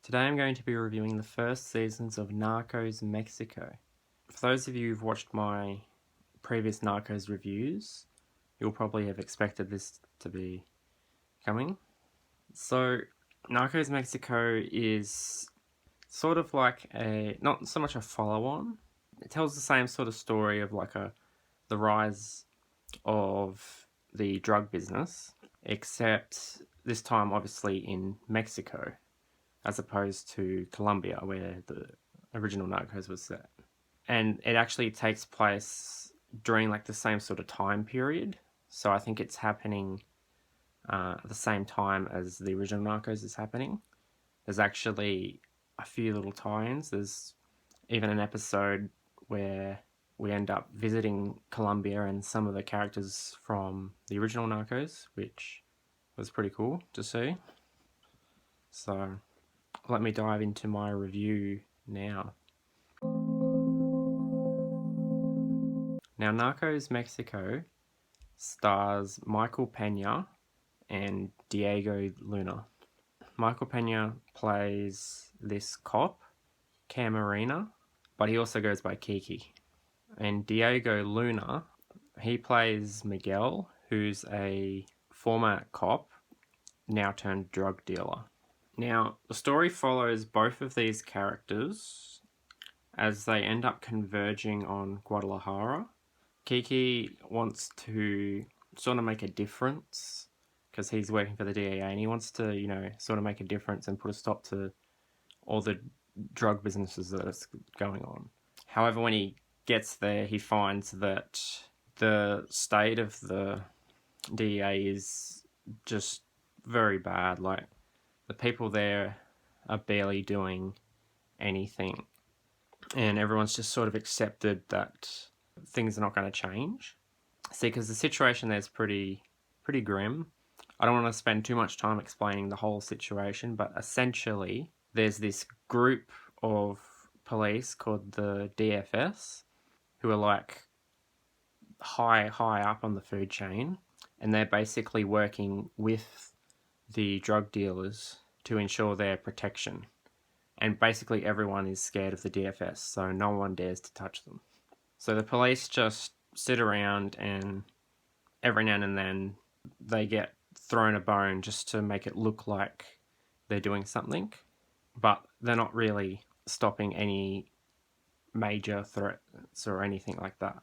Today I'm going to be reviewing the first seasons of Narcos Mexico. For those of you who've watched my previous Narcos reviews, you'll probably have expected this to be coming. So, Narcos Mexico is sort of like not so much a follow-on. It tells the same sort of story of the rise of the drug business, except this time obviously in Mexico, as opposed to Colombia, where the original Narcos was set. And it actually takes place during the same sort of time period. So I think it's happening at the same time as the original Narcos is happening. There's actually a few little tie-ins. There's even an episode where we end up visiting Colombia and some of the characters from the original Narcos, which was pretty cool to see. So let me dive into my review now. Now, Narcos Mexico stars Michael Pena and Diego Luna. Michael Pena plays this cop, Camarena, but he also goes by Kiki. And Diego Luna, he plays Miguel, who's a former cop, now turned drug dealer. Now, the story follows both of these characters as they end up converging on Guadalajara. Kiki wants to sort of make a difference because he's working for the DEA and he wants to, sort of make a difference and put a stop to all the drug businesses that are going on. However, when he gets there, he finds that the state of the DEA is just very bad. Like, the people there are barely doing anything, and everyone's just sort of accepted that things are not going to change. See, because the situation there's pretty grim. I don't want to spend too much time explaining the whole situation, but essentially there's this group of police called the DFS who are high up on the food chain, and they're basically working with the drug dealers to ensure their protection. And basically everyone is scared of the DFS, so no one dares to touch them. So the police just sit around, and every now and then they get thrown a bone just to make it look like they're doing something, but they're not really stopping any major threats or anything like that.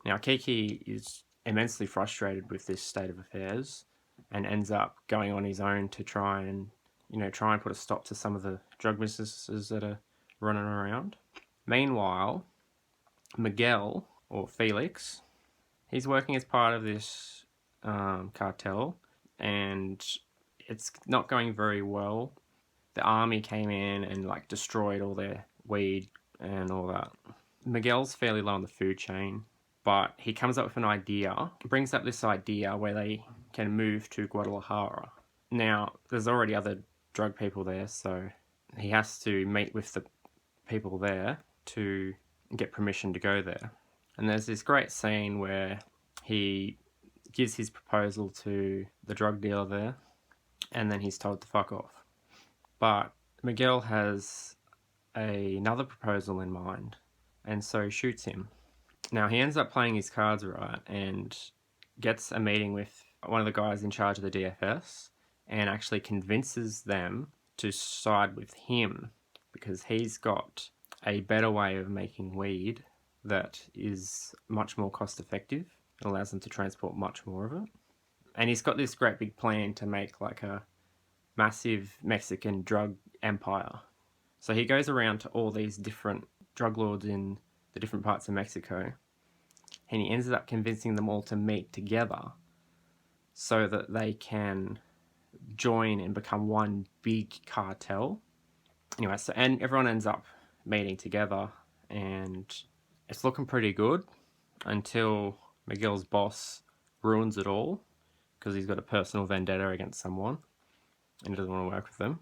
Now, Kiki is immensely frustrated with this state of affairs and ends up going on his own to try and put a stop to some of the drug businesses that are running around. Meanwhile, Miguel, or Felix, he's working as part of this cartel, and it's not going very well. The army came in and destroyed all their weed and all that. Miguel's fairly low on the food chain, but he comes up with an idea, brings up this idea where they can move to Guadalajara. Now, there's already other drug people there, so he has to meet with the people there to get permission to go there. And there's this great scene where he gives his proposal to the drug dealer there, and then he's told to fuck off. But Miguel has another proposal in mind, and so shoots him. Now, he ends up playing his cards right and gets a meeting with one of the guys in charge of the DFS and actually convinces them to side with him because he's got a better way of making weed that is much more cost effective and allows them to transport much more of it. And he's got this great big plan to make a massive Mexican drug empire. So he goes around to all these different drug lords in the different parts of Mexico, and he ends up convincing them all to meet together so that they can join and become one big cartel. Anyway, and everyone ends up meeting together, and it's looking pretty good until Miguel's boss ruins it all because he's got a personal vendetta against someone and he doesn't want to work with them.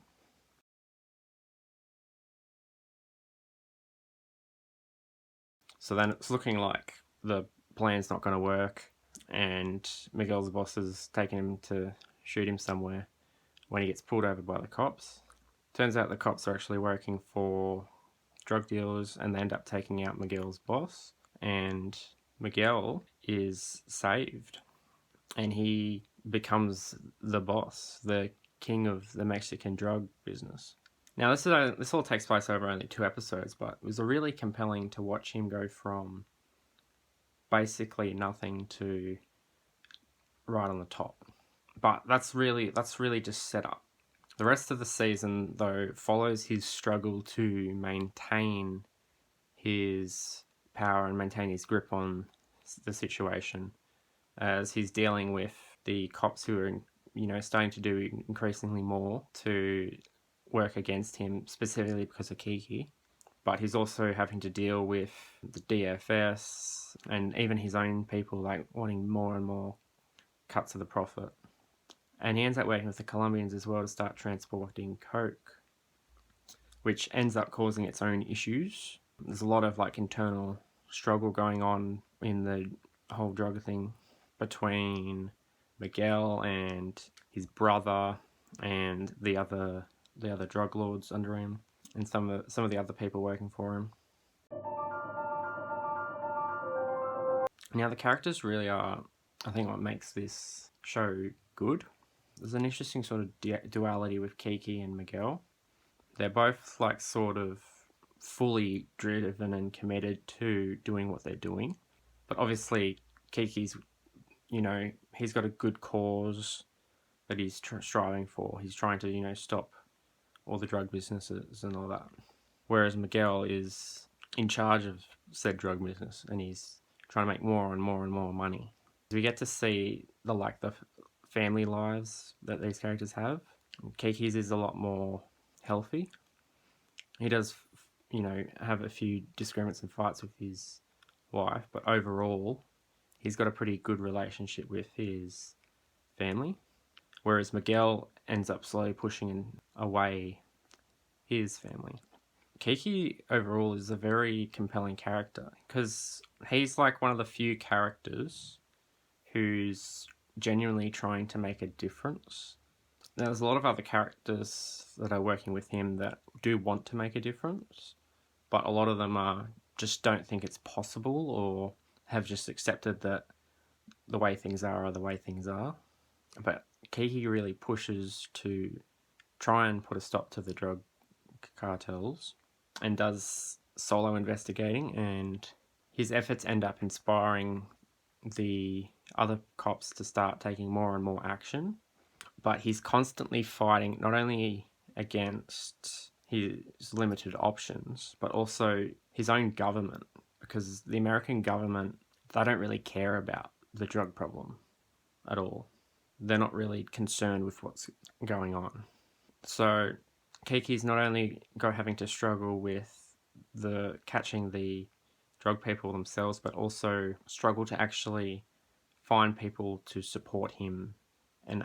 So then it's looking like the plan's not going to work, and Miguel's boss is taking him to shoot him somewhere when he gets pulled over by the cops. Turns out the cops are actually working for drug dealers, and they end up taking out Miguel's boss, and Miguel is saved, and he becomes the boss, the king of the Mexican drug business. Now, this all takes place over only 2 episodes, but it was really compelling to watch him go from basically nothing to right on the top. But that's really just set up. The rest of the season, though, follows his struggle to maintain his power and maintain his grip on the situation, as he's dealing with the cops who are, starting to do increasingly more to work against him, specifically because of Kiki. But he's also having to deal with the DFS and even his own people, like wanting more and more cuts of the profit. And he ends up working with the Colombians as well to start transporting coke, which ends up causing its own issues. There's a lot of internal struggle going on in the whole drug thing between Miguel and his brother and the other drug lords under him, and some of the other people working for him. Now, the characters really are, I think, what makes this show good. There's an interesting sort of duality with Kiki and Miguel. They're both sort of fully driven and committed to doing what they're doing. But obviously, Kiki's, he's got a good cause that he's striving for. He's trying to, stop all the drug businesses and all that. Whereas Miguel is in charge of said drug business, and he's trying to make more and more and more money. We get to see the family lives that these characters have. Kiki's is a lot more healthy. He does, have a few disagreements and fights with his wife, but overall, he's got a pretty good relationship with his family. Whereas Miguel ends up slowly pushing away his family. Kiki overall is a very compelling character because he's one of the few characters who's genuinely trying to make a difference. Now, there's a lot of other characters that are working with him that do want to make a difference, but a lot of them just don't think it's possible, or have just accepted that the way things are the way things are. But Kiki really pushes to try and put a stop to the drug cartels and does solo investigating, and his efforts end up inspiring the other cops to start taking more and more action. But he's constantly fighting not only against his limited options, but also his own government, because the American government, they don't really care about the drug problem at all. They're not really concerned with what's going on. So Kiki's not only having to struggle with catching the drug people themselves, but also struggle to actually find people to support him and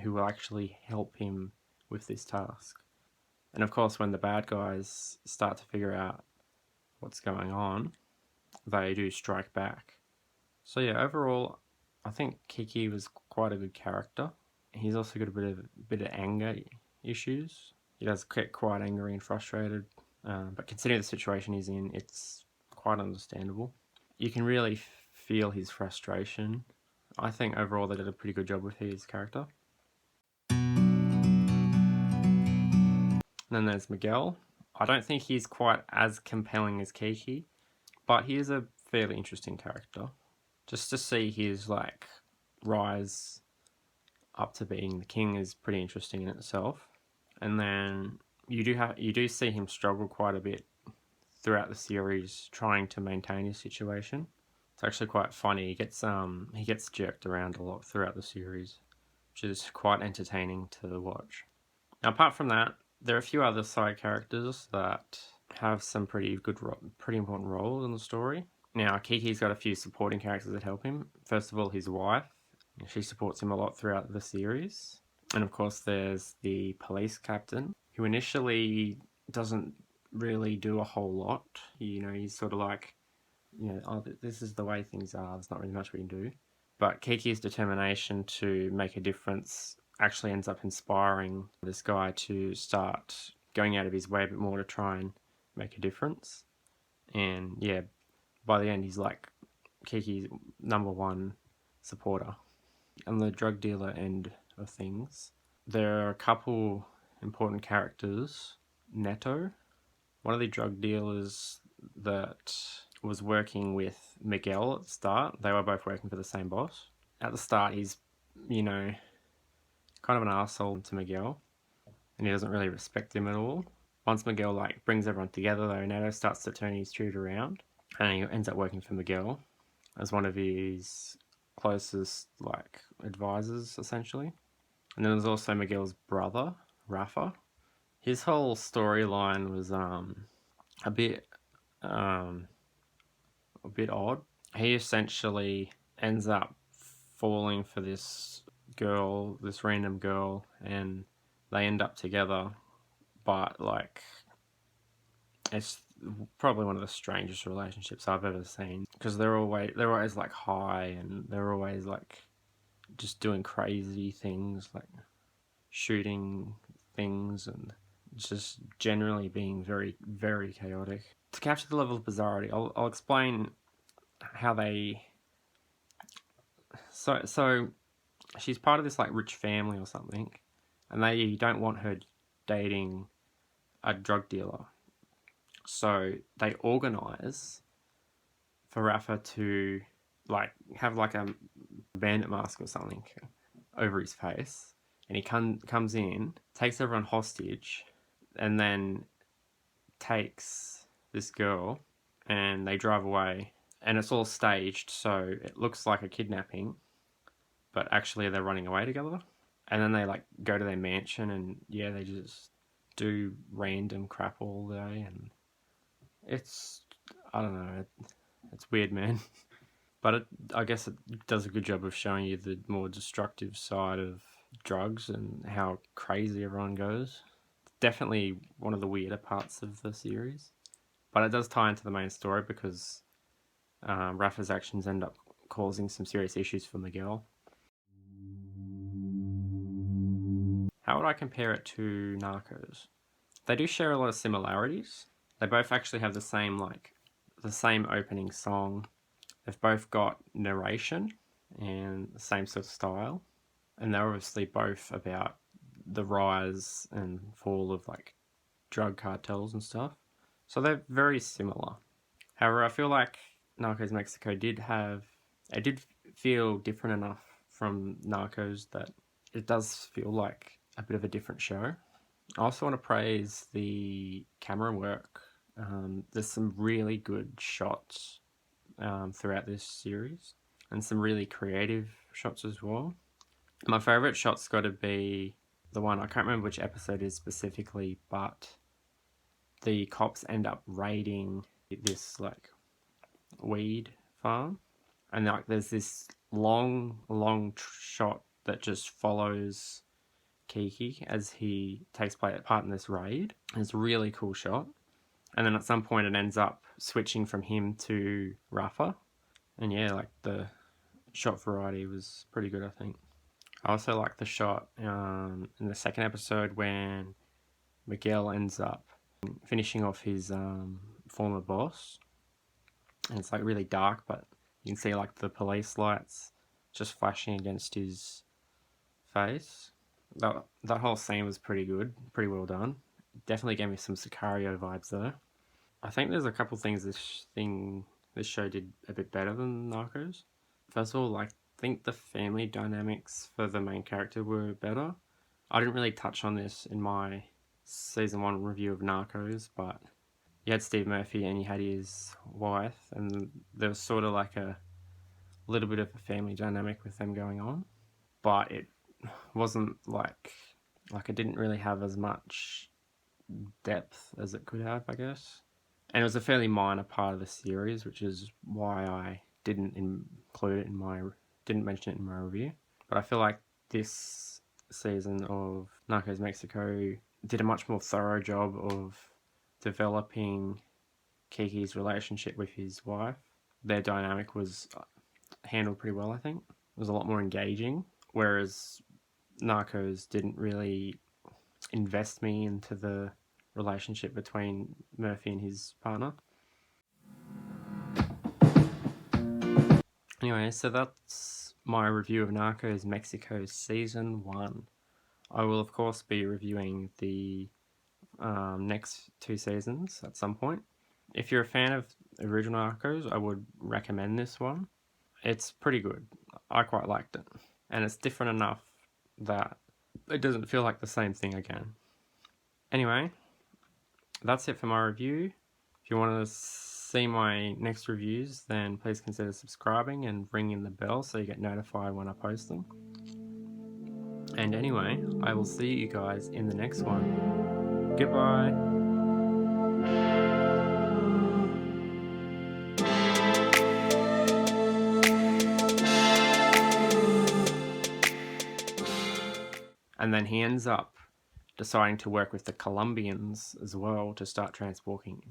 who will actually help him with this task. And of course, when the bad guys start to figure out what's going on, they do strike back. So yeah, overall, I think Kiki was quite a good character. He's also got a bit of anger issues. He does get quite angry and frustrated, but considering the situation he's in, it's quite understandable. You can really feel his frustration. I think overall they did a pretty good job with his character. And then there's Miguel. I don't think he's quite as compelling as Kiki, but he is a fairly interesting character. Just to see his rise up to being the king is pretty interesting in itself. And then you do see him struggle quite a bit throughout the series, trying to maintain his situation. It's actually quite funny. He gets jerked around a lot throughout the series, which is quite entertaining to watch. Now, apart from that, there are a few other side characters that have some pretty important roles in the story. Now, Kiki's got a few supporting characters that help him. First of all, his wife. She supports him a lot throughout the series. And of course, there's the police captain, who initially doesn't really do a whole lot. He's sort of this is the way things are. There's not really much we can do. But Kiki's determination to make a difference actually ends up inspiring this guy to start going out of his way a bit more to try and make a difference. And yeah, by the end, he's like Kiki's number one supporter. On the drug dealer end of things, there are a couple important characters. Neto, one of the drug dealers that was working with Miguel at the start. They were both working for the same boss. At the start, he's, you know, kind of an arsehole to Miguel, and he doesn't really respect him at all. Once Miguel like brings everyone together, though, Neto starts to turn his tune around, and he ends up working for Miguel as one of his closest like advisors, essentially. And then there's also Miguel's brother, Rafa. His whole storyline was a bit um, a bit odd. He essentially ends up falling for this girl, this random girl, and they end up together. But like, it's probably one of the strangest relationships I've ever seen, because they're always like high, and they're always like just doing crazy things, like shooting things, and just generally being very, very chaotic. To capture the level of bizarrety, I'll explain how they. So she's part of this like rich family or something, and they don't want her dating a drug dealer. So they organize for Rafa to like have like a bandit mask or something over his face, and he comes in, takes everyone hostage, and then takes this girl, and they drive away, and it's all staged, so it looks like a kidnapping, but actually they're running away together. And then they like go to their mansion, and yeah, they just do random crap all day, and it's, I don't know, it's weird, man. But I guess it does a good job of showing you the more destructive side of drugs and how crazy everyone goes. It's definitely one of the weirder parts of the series, but it does tie into the main story because Rafa's actions end up causing some serious issues for Miguel. How would I compare it to Narcos? They do share a lot of similarities. They both actually have the same opening song. They've both got narration and the same sort of style. And they're obviously both about the rise and fall of like drug cartels and stuff. So they're very similar. However, I feel like Narcos Mexico did feel different enough from Narcos that it does feel like a bit of a different show. I also want to praise the camera work. There's some really good shots throughout this series, and some really creative shots as well. My favourite shot's got to be the one, I can't remember which episode it is specifically, but the cops end up raiding this like weed farm, and like there's this long shot that just follows Kiki as he takes part in this raid. It's a really cool shot. And then at some point it ends up switching from him to Rafa. And yeah, like the shot variety was pretty good, I think. I also like the shot in the second episode when Miguel ends up finishing off his former boss. And it's like really dark, but you can see like the police lights just flashing against his face. That whole scene was pretty good, pretty well done. Definitely gave me some Sicario vibes though. I think there's a couple things this show did a bit better than Narcos. First of all, like, I think the family dynamics for the main character were better. I didn't really touch on this in my season 1 review of Narcos, but you had Steve Murphy and you had his wife, and there was sort of like a little bit of a family dynamic with them going on, but it wasn't like it didn't really have as much depth as it could have, I guess. And it was a fairly minor part of the series, which is why I didn't mention it in my review. But I feel like this season of Narcos Mexico did a much more thorough job of developing Kiki's relationship with his wife. Their dynamic was handled pretty well, I think. It was a lot more engaging, whereas Narcos didn't really invest me into the relationship between Murphy and his partner. Anyway, so that's my review of Narcos Mexico Season 1. I will, of course, be reviewing the next 2 seasons at some point. If you're a fan of original Narcos, I would recommend this one. It's pretty good. I quite liked it. And it's different enough that it doesn't feel like the same thing again. Anyway, that's it for my review. If you want to see my next reviews, then please consider subscribing and ringing the bell so you get notified when I post them. And anyway, I will see you guys in the next one. Goodbye. And then he ends up deciding to work with the Colombians as well to start transporting.